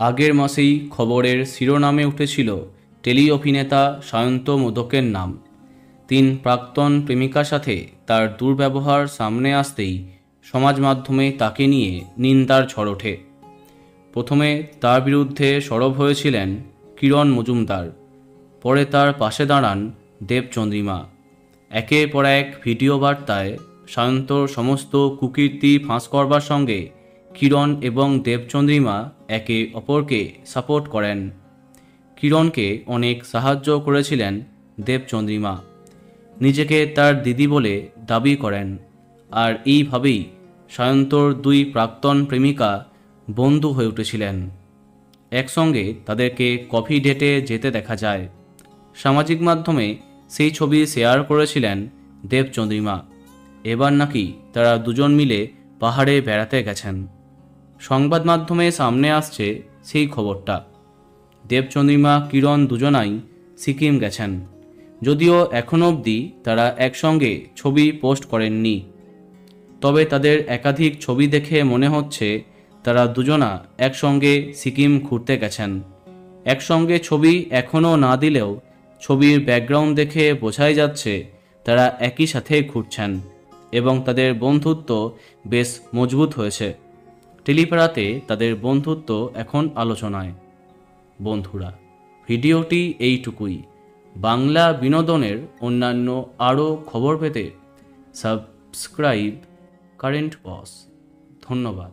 আগের মাসেই খবরের শিরোনামে উঠেছিল টেলি অভিনেতা সায়ন্ত মোদকের নাম। 3 প্রাক্তন প্রেমিকার সাথে তার দুর্ব্যবহার সামনে আসতেই সমাজ মাধ্যমে তাকে নিয়ে নিন্দার ঝড় ওঠে। প্রথমে তার বিরুদ্ধে সরব হয়েছিলেন কিরণ মজুমদার, পরে তার পাশে দাঁড়ান দেবচন্দ্রিমা। একের পর এক ভিডিও বার্তায় সায়ন্তর সমস্ত কুকীর্তি ফাঁস করবার সঙ্গে কিরণ এবং দেবচন্দ্রিমা একে অপরকে সাপোর্ট করেন। কিরণকে অনেক সাহায্য করেছিলেন দেবচন্দ্রিমা, নিজেকে তার দিদি বলে দাবি করেন। আর এইভাবেই সায়ন্তর 2 প্রাক্তন প্রেমিকা বন্ধু হয়ে উঠেছিলেন। একসঙ্গে তাদেরকে কফি ডেটে যেতে দেখা যায়। সামাজিক মাধ্যমে সেই ছবি শেয়ার করেছিলেন দেবচন্দ্রিমা। এবার নাকি তারা দুজন মিলে পাহাড়ে বেড়াতে গেছেন। সংবাদ মাধ্যমে সামনে আসছে সেই খবরটা। দেবচন্দ্রিমা কিরণ দুজনাই সিকিম গেছেন, যদিও এখনও অবধি তারা একসঙ্গে ছবি পোস্ট করেননি। তবে তাদের একাধিক ছবি দেখে মনে হচ্ছে তারা দুজনা একসঙ্গে সিকিম ঘুরতে গেছেন। একসঙ্গে ছবি এখনও না দিলেও ছবির ব্যাকগ্রাউন্ড দেখে বোঝাই যাচ্ছে তারা একই সাথে ঘুরছেন এবং তাদের বন্ধুত্ব বেশ মজবুত হয়েছে। টেলিপাড়াতে তাদের বন্ধুত্ব এখন আলোচনায়। বন্ধুরা, ভিডিওটি এইটুকুই। বাংলা বিনোদনের অন্যান্য আরও খবর পেতে সাবস্ক্রাইব কারেন্ট বস। ধন্যবাদ।